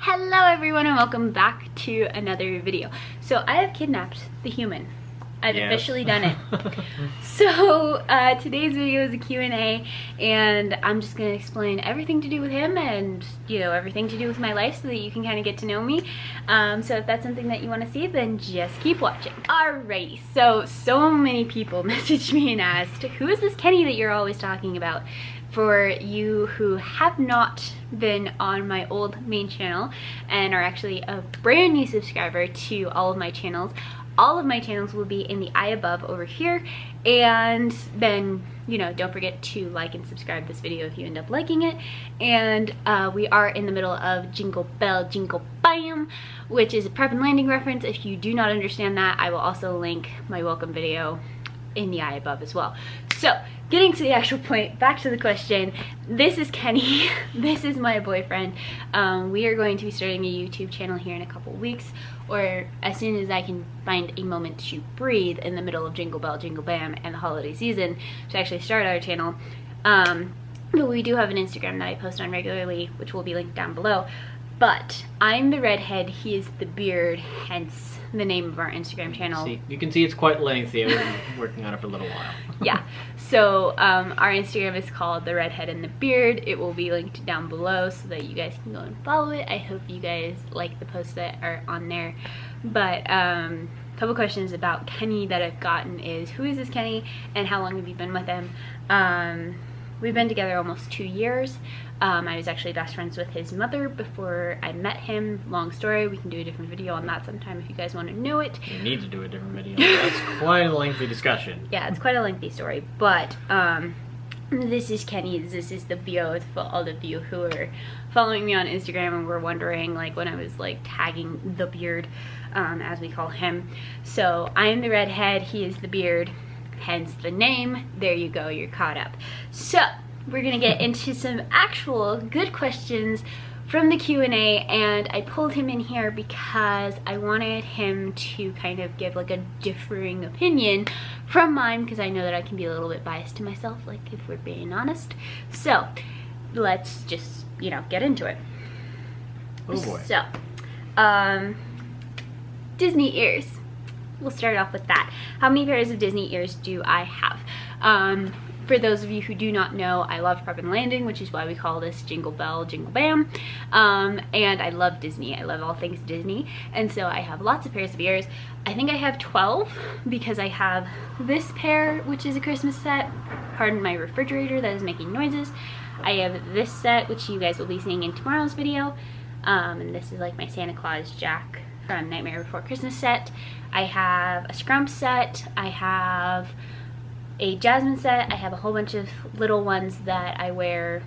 Hello everyone and welcome back to another video. So I have kidnapped the human. I've officially done it. So today's video is a Q&A and I'm just going to explain everything to do with him and, you know, everything to do with my life so that you can kind of get to know me. So if that's something that you want to see, then just keep watching. Alrighty, so many people messaged me and asked, who is this Kenny that you're always talking about? For you who have not been on my old main channel and are actually a brand new subscriber to all of my channels will be in the eye above over here. And then, you know, don't forget to like and subscribe this video if you end up liking it. And we are in the middle of Jingle Bell, Jingle Bam, which is a prep and landing reference. If you do not understand that, I will also link my welcome video in the eye above as well. So getting to the actual point, back to the question, this is Kenny. This is my boyfriend. We are going to be starting a YouTube channel here in a couple weeks, or as soon as I can find a moment to breathe in the middle of Jingle Bell, Jingle Bam and the holiday season to actually start our channel. But we do have an Instagram that I post on regularly, which will be linked down below. But I'm the redhead, he is the beard, hence the name of our Instagram channel. You can see it's quite lengthy. I've been working on it for a little while. Yeah, so our Instagram is called The Redhead and the Beard. It will be linked down below so that you guys can go and follow it. I hope you guys like the posts that are on there. But a couple questions about Kenny that I've gotten is, who is this Kenny and how long have you been with him? We've been together almost 2 years. I was actually best friends with his mother before I met him. Long story, we can do a different video on that sometime if you guys want to know it. We need to do a different video. That's quite a lengthy discussion. Yeah, it's quite a lengthy story, but this is Kenny. This is the video for all of you who are following me on Instagram and were wondering, like, when I was like tagging the beard, as we call him. So I am the redhead, he is the beard, hence the name. There you go, you're caught up. So we're gonna get into some actual good questions from the Q&A, and I pulled him in here because I wanted him to kind of give like a differing opinion from mine, because I know that I can be a little bit biased to myself, like, if we're being honest. So let's just, you know, get into it. Oh boy. So Disney ears. We'll start off with that. How many pairs of Disney ears do I have? For those of you who do not know, I love prep and landing, which is why we call this Jingle Bell, Jingle Bam. And I love Disney. I love all things Disney. And so I have lots of pairs of ears. I think I have 12 because I have this pair, which is a Christmas set. Pardon my refrigerator that is making noises. I have this set, which you guys will be seeing in tomorrow's video. And this is like my Santa Claus Jack from Nightmare Before Christmas set. I have a scrump set. I have a jasmine set. I have a whole bunch of little ones that I wear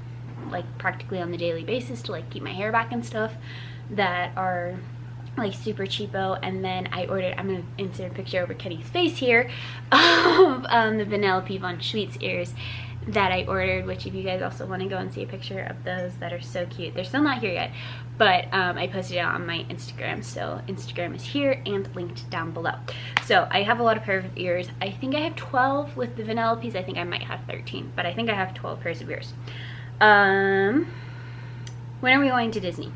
like practically on the daily basis to like keep my hair back and stuff, that are like super cheapo. And then I ordered, I'm gonna insert a picture over Kenny's face here, of the Vanellope von Schweetz ears that I ordered, which if you guys also want to go and see a picture of those, that are so cute. They're still not here yet, but I posted it on my Instagram, so Instagram is here and linked down below. So I have a lot of pairs of ears. I think I have 12 with the Vanellopes. I think I might have 13, but I think I have 12 pairs of ears. When are we going to Disney?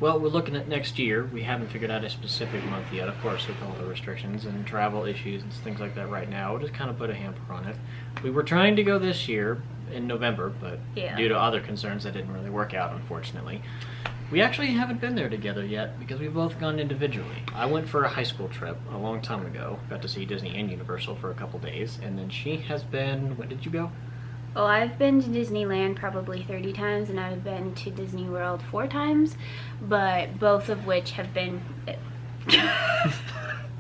Well, we're looking at next year. We haven't figured out a specific month yet, of course, with all the restrictions and travel issues and things like that right now. We'll just kind of put a hamper on it. We were trying to go this year in November, but due to other concerns that didn't really work out, unfortunately. We actually haven't been there together yet because we've both gone individually. I went for a high school trip a long time ago, got to see Disney and Universal for a couple days, and then she has been, when did you go? Well, I've been to Disneyland probably 30 times, and I've been to Disney World 4 times, but both of which have been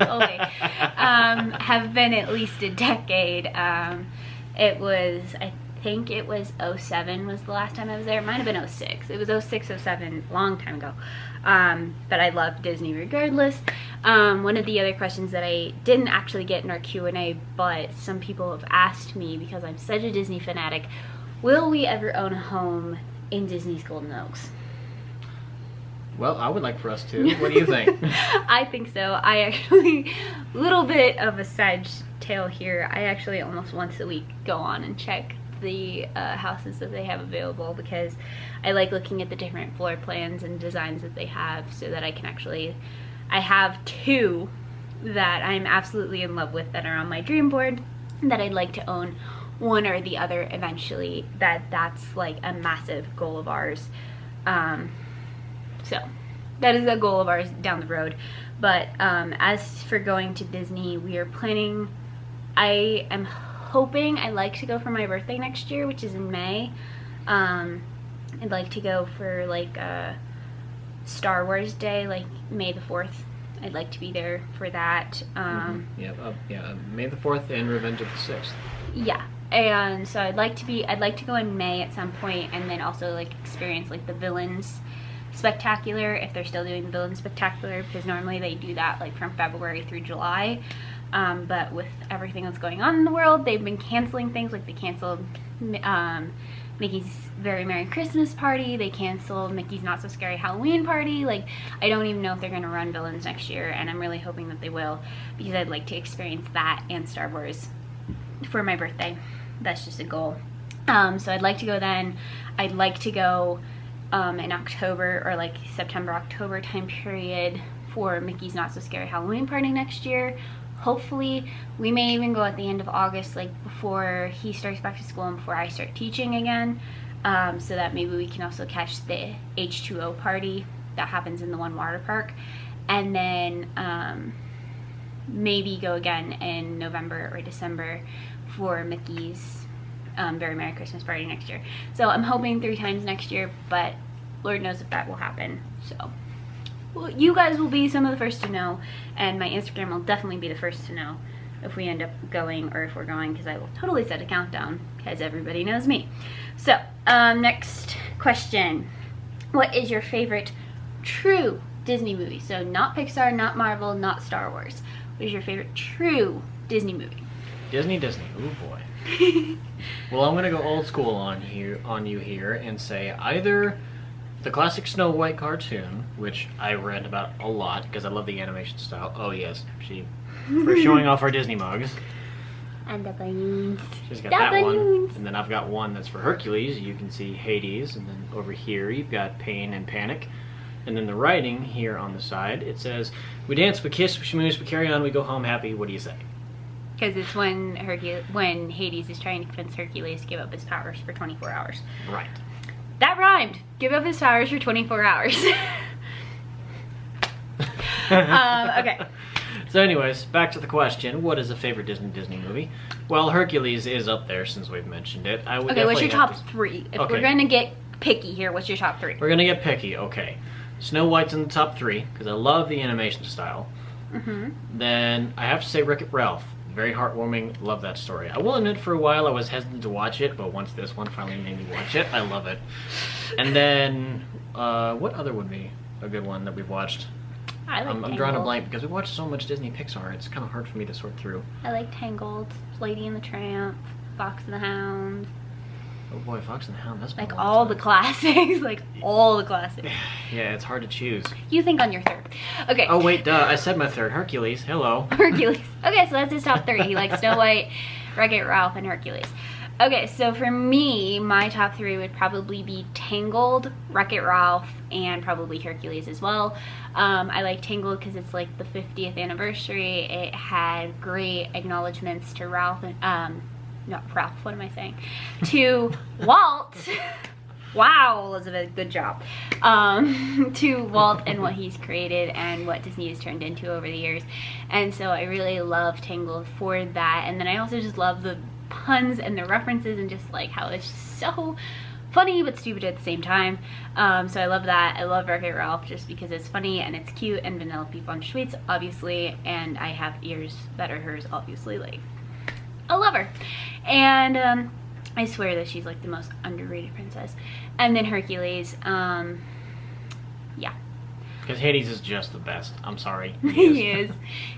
have been at least a decade. It was, I think it was 07 was the last time I was there. It might have been 06. It was 06, 07, long time ago. But I love Disney regardless. One of the other questions that I didn't actually get in our Q&A, but some people have asked me because I'm such a Disney fanatic, will we ever own a home in Disney's Golden Oaks? Well, I would like for us to. What do you think? I think so. I actually, little bit of a side tale here, I actually almost once a week go on and check the houses that they have available, because I like looking at the different floor plans and designs that they have, so that I can actually, I have 2 that I'm absolutely in love with that are on my dream board that I'd like to own, one or the other eventually. That's like a massive goal of ours. So that is a goal of ours down the road. But as for going to Disney, we are planning, I am hoping, I like to go for my birthday next year, which is in May. I'd like to go for like Star Wars Day, like May the 4th. I'd like to be there for that. May the 4th and Revenge of the 6th. Yeah, and so I'd like to go in May at some point, and then also like experience like the Villains Spectacular, if they're still doing the Villains Spectacular, because normally they do that like from February through July. But with everything that's going on in the world, they've been canceling things. Like they canceled Mickey's Very Merry Christmas Party, they canceled Mickey's Not So Scary Halloween Party. Like, I don't even know if they're going to run Villains next year, and I'm really hoping that they will, because I'd like to experience that and Star Wars for my birthday. That's just a goal. So I'd like to go then. I'd like to go in October, or like September, October time period, for Mickey's Not So Scary Halloween Party next year. Hopefully, we may even go at the end of August, like before he starts back to school and before I start teaching again, so that maybe we can also catch the H2O party that happens in the One Water Park, and then maybe go again in November or December for Mickey's Very Merry Christmas Party next year. So I'm hoping 3 times next year, but Lord knows if that will happen. So well, you guys will be some of the first to know, and my Instagram will definitely be the first to know if we end up going or if we're going, because I will totally set a countdown, because everybody knows me. So next question, what is your favorite true Disney movie? So not Pixar, not Marvel, not Star Wars. What is your favorite true Disney movie? Disney. Oh boy. Well, I'm gonna go old school on you here and say either the classic Snow White cartoon, which I read about a lot because I love the animation style. Oh yes, for showing off our Disney mugs. And the balloons. She's got that one. And then I've got one that's for Hercules. You can see Hades, and then over here you've got Pain and Panic. And then the writing here on the side, it says, "We dance, we kiss, we schmooze, we carry on, we go home happy. What do you say?" Because it's when Hades is trying to convince Hercules to give up his powers for 24 hours. Right. That rhymed. Give up his powers for 24 hours. Okay. So anyways, back to the question. What is a favorite Disney movie? Well, Hercules is up there since we've mentioned it. Okay, what's your top 3? If we're going to get picky here, what's your top 3? We're going to get picky, okay. Snow White's in the top 3, because I love the animation style. Then I have to say Wreck-It Ralph. Very heartwarming, love that story. I will admit for a while I was hesitant to watch it, but once this one finally made me watch it, I love it. And then, what other would be a good one that we've watched? I'm drawing a blank because we watch so much Disney Pixar, it's kind of hard for me to sort through. I like Tangled, Lady and the Tramp, Fox and the Hound. Oh boy, Fox and the Hound, that's like all the classics, like all the classics. Yeah, it's hard to choose. You think on your 3rd. Okay. Oh wait, duh, I said my 3rd. Hercules, hello. Hercules. Okay, so that's his top 3. He likes Snow White, Wreck-It Ralph, and Hercules. Okay, so for me, my top 3 would probably be Tangled, Wreck-It Ralph, and probably Hercules as well. I like Tangled because it's like the 50th anniversary. It had great acknowledgments to Ralph and, not Ralph, what am I saying? To Walt. Wow, Elizabeth, good job. To Walt and what he's created and what Disney has turned into over the years. And so I really love Tangled for that. And then I also just love the puns and the references and just like how it's just so funny but stupid at the same time. So I love that. I love Wreck-It Ralph just because it's funny and it's cute, and Vanellope Von Schweetz, obviously, and I have ears that are hers, obviously, like I love her. And I swear that she's like the most underrated princess. And then Hercules, yeah. Because Hades is just the best. I'm sorry. He is.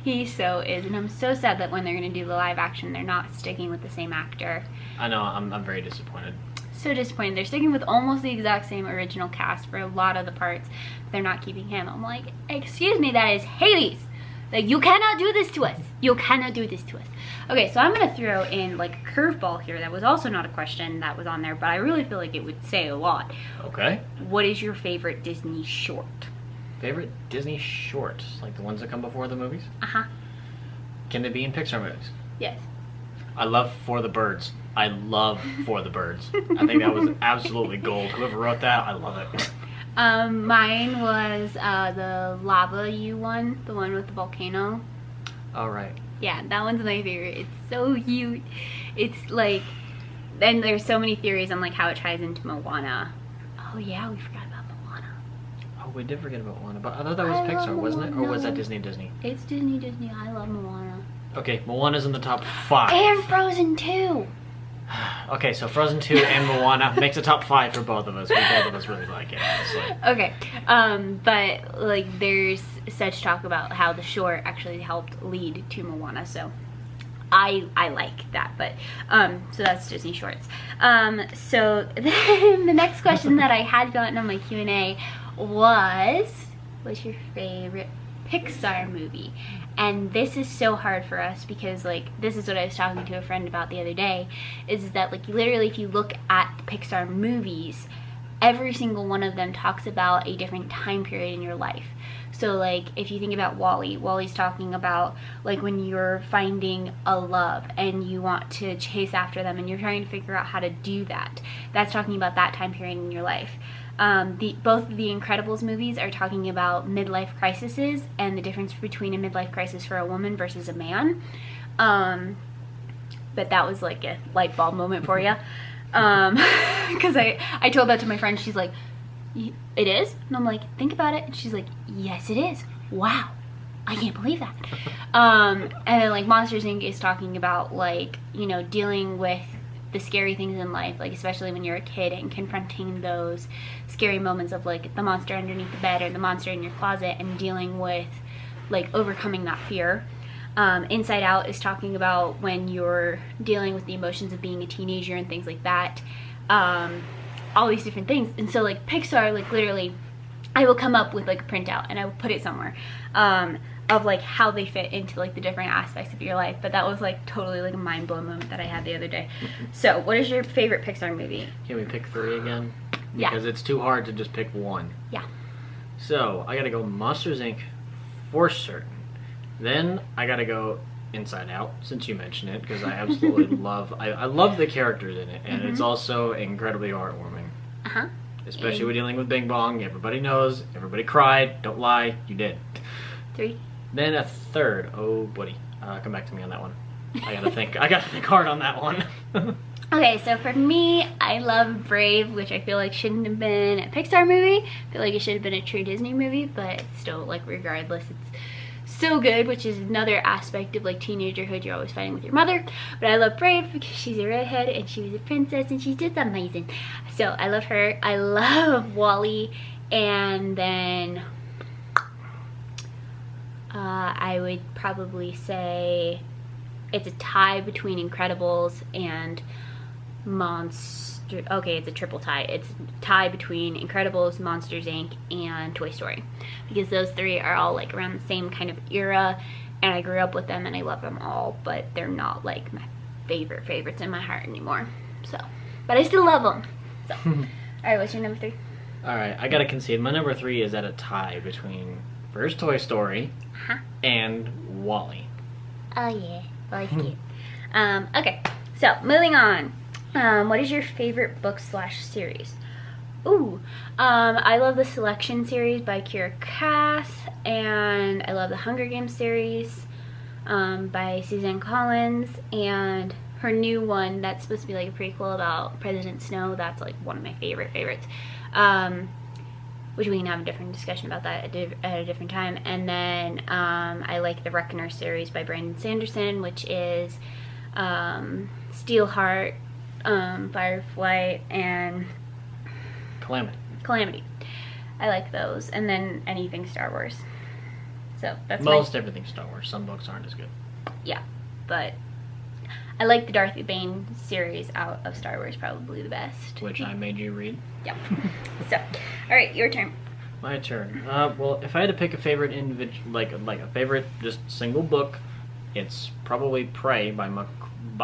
He so is. And I'm so sad that when they're going to do the live action, they're not sticking with the same actor. I know. I'm very disappointed. So disappointed. They're sticking with almost the exact same original cast for a lot of the parts. They're not keeping him. I'm like, excuse me, that is Hades. Like, you cannot do this to us. You cannot do this to us. Okay, so I'm gonna throw in like a curveball here that was also not a question that was on there, but I really feel like it would say a lot. Okay. What is your favorite Disney short? Favorite Disney shorts? Like the ones that come before the movies? Uh-huh. Can they be in Pixar movies? Yes. I love For the Birds. I love For the Birds. I think that was absolutely gold. Whoever wrote that, I love it. Mine was the Lava You one, the one with the volcano. All right. Yeah, that one's my favorite. It's so cute. It's like, and there's so many theories on like how it ties into Moana. Oh yeah, we forgot about Moana. Oh, we did forget about Moana, but I thought that was Pixar, wasn't it? Or was that Disney? It's Disney. I love Moana. Okay, Moana's in the top 5. And Frozen 2. Okay, so Frozen 2 and Moana makes a top 5 for both of us. Both of us really like it, honestly. Okay, but like there's such talk about how the short actually helped lead to Moana, so I like that. But so that's Disney shorts. So then the next question that I had gotten on my Q&A was, what's your favorite Pixar movie? And this is so hard for us because like this is what I was talking to a friend about the other day, is that like literally if you look at the Pixar movies, every single one of them talks about a different time period in your life. So like if you think about Wally's talking about like when you're finding a love and you want to chase after them and you're trying to figure out how to do that. That's talking about that time period in your life. Both of the Incredibles movies are talking about midlife crises and the difference between a midlife crisis for a woman versus a man. But that was like a light bulb moment for you. Because I told that to my friend. She's like, it is? And I'm like, think about it. And she's like, yes, it is. Wow. I can't believe that. And then like Monsters Inc. is talking about like, you know, dealing with the scary things in life, like especially when you're a kid and confronting those scary moments of like the monster underneath the bed or the monster in your closet and dealing with like overcoming that fear. Inside Out is talking about when you're dealing with the emotions of being a teenager and things like that. All these different things. And so like Pixar, like literally I will come up with like a printout and I will put it somewhere of like how they fit into like the different aspects of your life. But that was like totally like a mind blown moment that I had the other day. So what is your favorite Pixar movie? Can we pick 3 again? Yeah. Because it's too hard to just pick one. Yeah. So I gotta go Monsters Inc. for certain. Then I gotta go Inside Out, since you mentioned it, because I absolutely I love the characters in it, and it's also incredibly heartwarming. Uh-huh. Especially when dealing with Bing Bong. Everybody knows, everybody cried, don't lie, you did. 3. Then a third. Oh, buddy. Come back to me on that one. I gotta think hard on that one. Okay, so for me, I love Brave, which I feel like shouldn't have been a Pixar movie. I feel like it should have been a true Disney movie, but still, like, regardless, it's so good, which is another aspect of, like, teenagerhood. You're always fighting with your mother. But I love Brave because she's a redhead and she was a princess and she's just amazing. So I love her. I love Wall-E, and then I would probably say it's a tie between Incredibles and Okay, it's a triple tie. It's a tie between Incredibles, Monsters Inc., and Toy Story, because those 3 are all like around the same kind of era, and I grew up with them and I love them all, but they're not like my favorites in my heart anymore. So, but I still love them. So, all right, what's your number 3? All right, I gotta concede. My number 3 is at a tie between first Toy Story and Wall-E. Oh yeah, Wall-E's cute. Okay, so moving on. What is your favorite book/series? Ooh, I love the Selection series by Kira Cass, and I love the Hunger Games series by Suzanne Collins, and her new one that's supposed to be like a prequel about President Snow. That's like one of my favorites. Which we can have a different discussion about that at a different time. And then I like the Reckoner series by Brandon Sanderson, which is Steelheart, Firefly, and Calamity. I like those. And then anything Star Wars. So that's everything Star Wars. Some books aren't as good. Yeah, but I like the Darth Bane series out of Star Wars, probably the best. Which I made you read. Yep. So, alright, your turn. My turn. Well, if I had to pick a favorite individual, like a favorite just single book, it's probably Prey by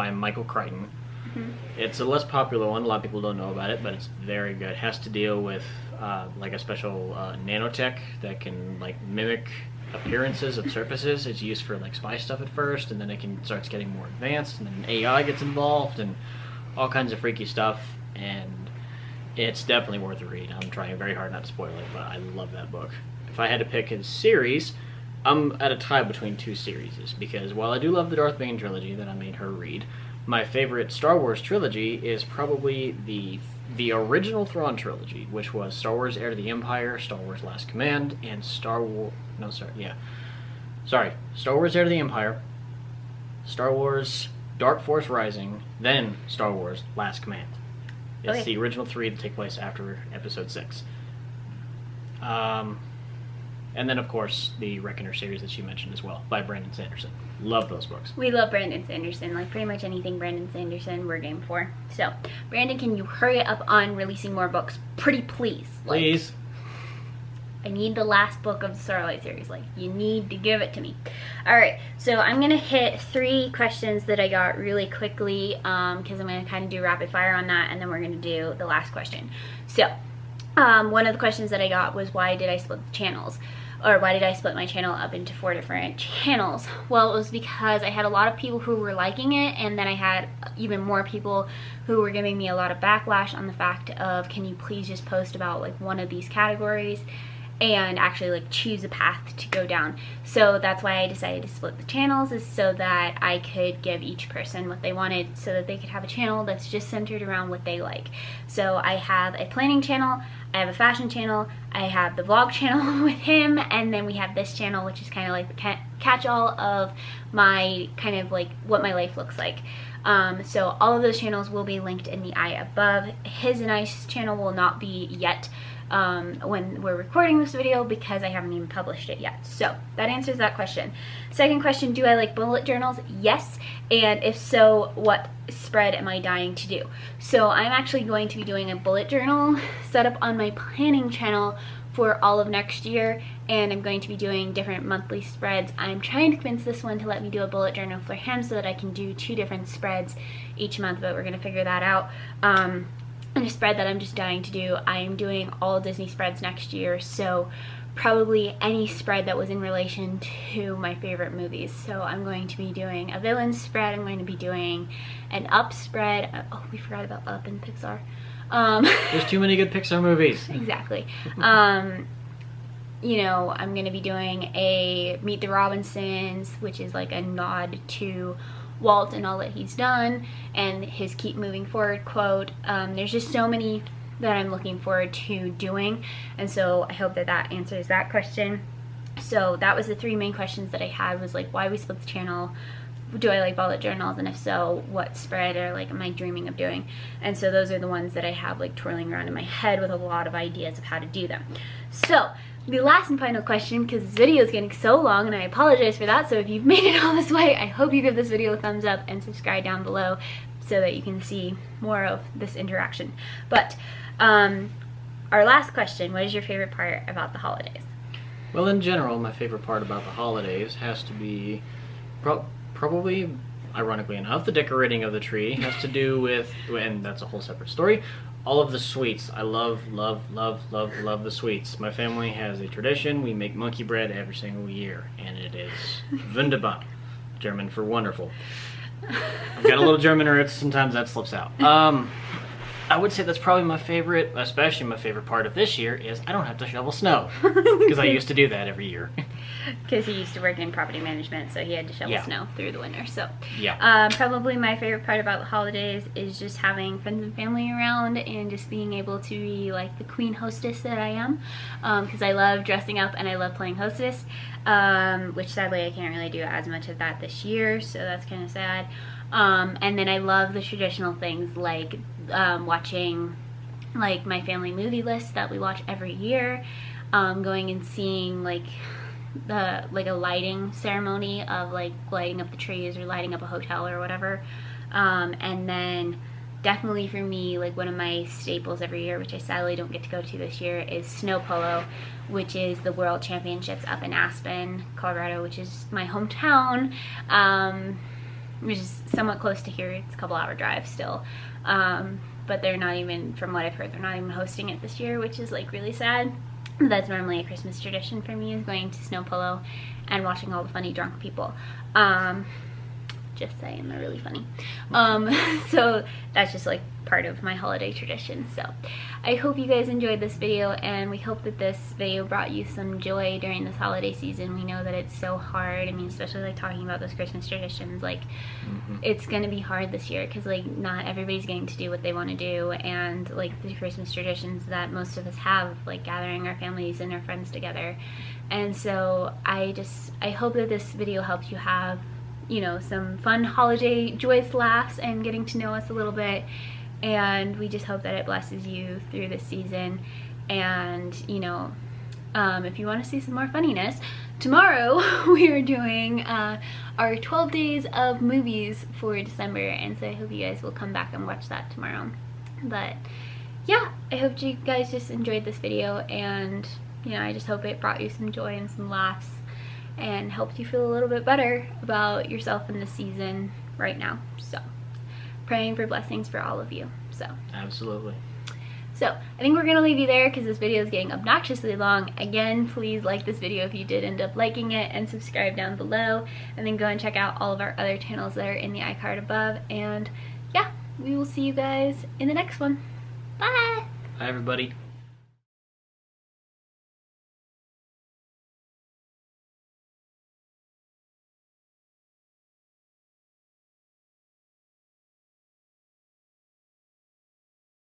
Michael Crichton. Mm-hmm. It's a less popular one. A lot of people don't know about it, but it's very good. It has to deal with like a special nanotech that can like mimic appearances of surfaces. It's used for like spy stuff at first, and then starts getting more advanced, and then AI gets involved, and all kinds of freaky stuff. And it's definitely worth a read. I'm trying very hard not to spoil it, but I love that book. If I had to pick a series, I'm at a tie between two series, because while I do love the Darth Bane trilogy that I made her read, my favorite Star Wars trilogy is probably the original Thrawn trilogy, which was Star Wars Heir to the Empire, Star Wars Last Command, and Star Wars Heir to the Empire, Star Wars Dark Force Rising, then Star Wars Last Command. It's the original three that take place after Episode 6. And then, of course, the Reckoner series that she mentioned as well, by Brandon Sanderson. Love those books. We love Brandon Sanderson. Like, pretty much anything Brandon Sanderson, we're game for. So, Brandon, can you hurry up on releasing more books? Pretty please. Please. I need the last book of the Starlight series. Like, you need to give it to me. Alright, so I'm going to hit 3 questions that I got really quickly, because I'm going to kind of do rapid fire on that, and then we're going to do the last question. So, one of the questions that I got was, why did I split the channels? Or why did I split my channel up into 4 different channels? Well, it was because I had a lot of people who were liking it, and then I had even more people who were giving me a lot of backlash on the fact of, can you please just post about like one of these categories and actually like choose a path to go down. So that's why I decided to split the channels, is so that I could give each person what they wanted, so that they could have a channel that's just centered around what they like. So I have a planning channel, I have a fashion channel, I have the vlog channel with him, and then we have this channel, which is kind of like the catch-all of my kind of like what my life looks like. So all of those channels will be linked in the eye above. His and I's channel will not be yet when we're recording this video, because I haven't even published it yet. So that answers that question. Second question, do I like bullet journals? Yes. And if so, what spread am I dying to do? So I'm actually going to be doing a bullet journal set up on my planning channel for all of next year, and I'm going to be doing different monthly spreads. I'm trying to convince this one to let me do a bullet journal for him so that I can do 2 different spreads each month, but we're going to figure that out. And a spread that I'm just dying to do, I am doing all Disney spreads next year, so probably any spread that was in relation to my favorite movies. So I'm going to be doing a villain spread, I'm going to be doing an Up spread. Oh, we forgot about Up in Pixar. There's too many good Pixar movies. Exactly. You know, I'm going to be doing a Meet the Robinsons, which is like a nod to Walt and all that he's done, and his keep moving forward quote. There's just so many that I'm looking forward to doing, and so I hope that that answers that question. So that was the 3 main questions that I had, was like, why we split the channel, do I like bullet journals, and if so, what spread or like am I dreaming of doing? And so those are the ones that I have like twirling around in my head with a lot of ideas of how to do them. So the last and final question, because this video is getting so long and I apologize for that, so if you've made it all this way, I hope you give this video a thumbs up and subscribe down below so that you can see more of this interaction. But our last question, what is your favorite part about the holidays? Well, in general, my favorite part about the holidays has to be probably, ironically enough, the decorating of the tree. Has to do with, and that's a whole separate story, all of the sweets. I love the sweets. My family has a tradition. We make monkey bread every single year, and it is wunderbar, German for wonderful. I've got a little German roots. Sometimes that slips out. I would say that's probably my favorite, especially my favorite part of this year, is I don't have to shovel snow, because I used to do that every year. Because he used to work in property management, so he had to shovel snow through the winter. So yeah, probably my favorite part about the holidays is just having friends and family around, and just being able to be like the queen hostess that I am, because I love dressing up and I love playing hostess, which sadly I can't really do as much of that this year, so that's kind of sad. And then I love the traditional things like watching like my family movie list that we watch every year, going and seeing like a lighting ceremony of like lighting up the trees or lighting up a hotel or whatever, and then definitely for me, like one of my staples every year, which I sadly don't get to go to this year, is snow polo, which is the World Championships up in Aspen, Colorado, which is my hometown, which is somewhat close to here. It's a couple hour drive still, but they're not even, from what I've heard, they're not even hosting it this year, which is like really sad. That's normally a Christmas tradition for me, is going to snow polo and watching all the funny drunk people. Just saying, they're really funny. So that's just like part of my holiday tradition. So I hope you guys enjoyed this video, and we hope that this video brought you some joy during this holiday season. We know that it's so hard. I mean, especially like talking about those Christmas traditions, like it's gonna be hard this year because like not everybody's getting to do what they want to do, and like the Christmas traditions that most of us have, like gathering our families and our friends together. And so I hope that this video helps you have, you know, some fun holiday joyous laughs and getting to know us a little bit. And we just hope that it blesses you through this season. And, you know, if you want to see some more funniness, tomorrow we are doing our 12 days of movies for December. And so I hope you guys will come back and watch that tomorrow. But yeah, I hope you guys just enjoyed this video, and, you know, I just hope it brought you some joy and some laughs and helped you feel a little bit better about yourself in the season right now. So praying for blessings for all of you. So absolutely. So I think we're gonna leave you there because this video is getting obnoxiously long. Again, please like this video if you did end up liking it, and subscribe down below, and then go and check out all of our other channels that are in the iCard above. And yeah, we will see you guys in the next one. Bye. Bye everybody.